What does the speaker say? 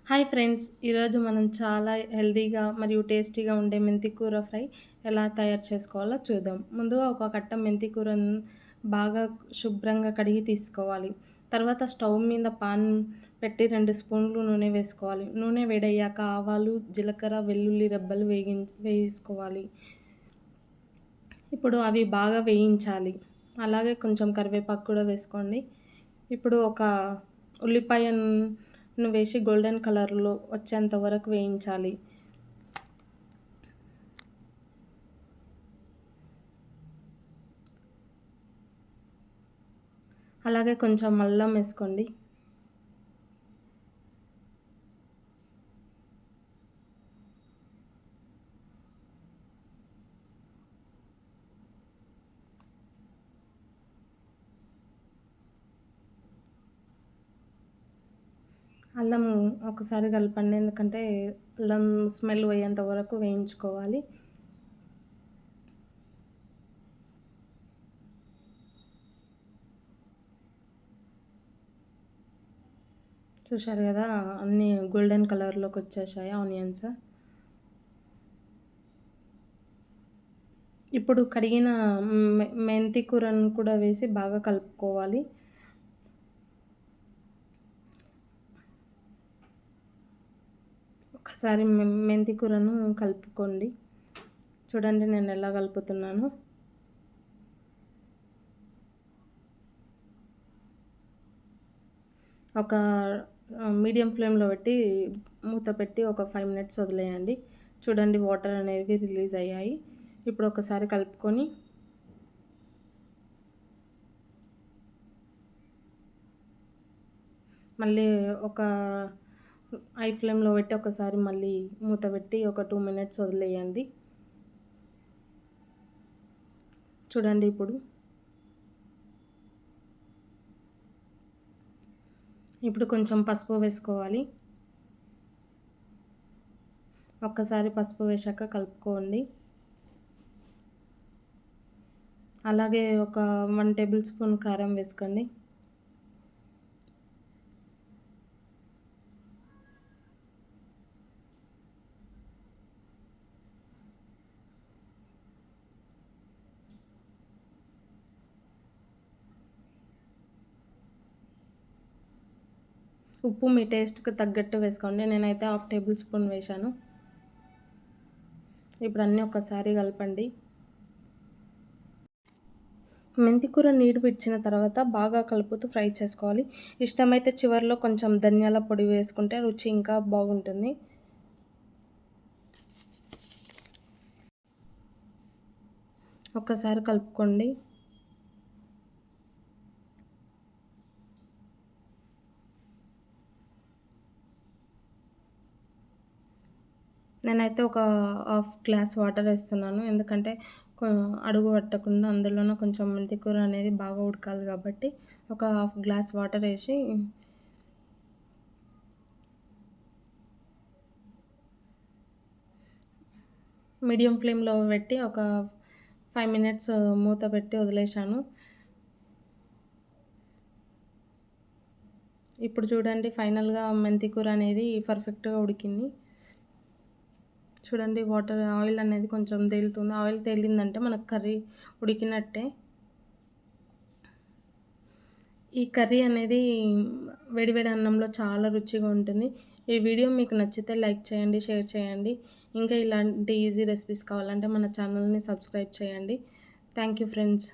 Hi friends! ఈరోజు మనం చాలా హెల్తీగా మరియు టేస్టీగా ఉండే మెంతి కూర ఫ్రై ఎలా తయారు చేసుకోవాలో చూద్దాం. ముందుగా ఒక కట్ట మెంతి కూరను బాగా శుభ్రంగా కడిగి తీసుకోవాలి. తర్వాత స్టవ్ మీద పాన్ పెట్టి 2 స్పూన్లు నూనె వేసుకోవాలి. నూనె వేడయ్యాక ఆవాలు, జీలకర్ర, వెల్లుల్లి రెబ్బలు వేసుకోవాలి. ఇప్పుడు అవి బాగా వేయించాలి. అలాగే కొంచెం కరివేపాకు కూడా వేసుకోండి. ఇప్పుడు ఒక ఉల్లిపాయను వేసి గోల్డెన్ కలర్‌లో వచ్చేంత వరకు వేయించాలి. అలాగే కొంచెం అల్లం వేసుకోండి. అల్లం ఒకసారి కలపండి. ఎందుకంటే అల్లం స్మెల్ పోయేంత వరకు వేయించుకోవాలి. చూశారు కదా! అన్నీ గోల్డెన్ కలర్‌లోకి వచ్చేసాయి ఆనియన్స్. ఇప్పుడు కడిగిన మెంతి కూరను కూడా వేసి బాగా కలుపుకోవాలి. ఒకసారి మెంతి కూరను కలుపుకోండి. చూడండి నేను ఎలా కలుపుతున్నానో. ఒక మీడియం ఫ్లేమ్‌లో పెట్టి మూత పెట్టి ఒక 5 మినిట్స్ వదిలేయండి. చూడండి వాటర్ అనేవి రిలీజ్ అయ్యాయి. ఇప్పుడు ఒకసారి కలుపుకొని మళ్ళీ ఒక హై ఫ్లేమ్‌లో పెట్టి ఒకసారి మళ్ళీ మూత పెట్టి ఒక 2 మినిట్స్ వదిలేయండి. చూడండి ఇప్పుడు కొంచెం పసుపు వేసుకోవాలి. ఒక్కసారి పసుపు వేశాక కలుపుకోండి. అలాగే ఒక 1 టేబుల్ స్పూన్ కారం వేసుకోండి. ఉప్పు మీ టేస్ట్‌కి తగ్గట్టు వేసుకోండి. నేనైతే హాఫ్ టేబుల్ స్పూన్ వేశాను. ఇప్పుడు అన్నీ ఒక్కసారి కలపండి. మెంతి కూర నీరు విడిచిన తర్వాత బాగా కలుపుతూ ఫ్రై చేసుకోవాలి. ఇష్టమైతే చివరిలో కొంచెం ధనియాల పొడి వేసుకుంటే రుచి ఇంకా బాగుంటుంది. ఒక్కసారి కలుపుకోండి. నేనైతే ఒక హాఫ్ గ్లాస్ వాటర్ వేస్తున్నాను. ఎందుకంటే అడుగు పట్టకుండా అందులోనే కొంచెం మెంతి కూర అనేది బాగా ఉడకాలి కాబట్టి ఒక హాఫ్ గ్లాస్ వాటర్ వేసి మీడియం ఫ్లేమ్‌లో పెట్టి ఒక 5 మినిట్స్ మూత పెట్టి వదిలేశాను. ఇప్పుడు చూడండి ఫైనల్‌గా మెంతి కూర అనేది పర్ఫెక్ట్‌గా ఉడికింది. చూడండి ఆయిల్ అనేది కొంచెం తేలుతుంది. ఆయిల్ తేలిందంటే మనకు కర్రీ ఉడికినట్టే. ఈ కర్రీ అనేది వేడి వేడి అన్నంలో చాలా రుచిగా ఉంటుంది. ఈ వీడియో మీకు నచ్చితే లైక్ చేయండి, షేర్ చేయండి. ఇంకా ఇలాంటి ఈజీ రెసిపీస్ కావాలంటే మన ఛానల్‌ని సబ్స్క్రైబ్ చేయండి. Thank you friends.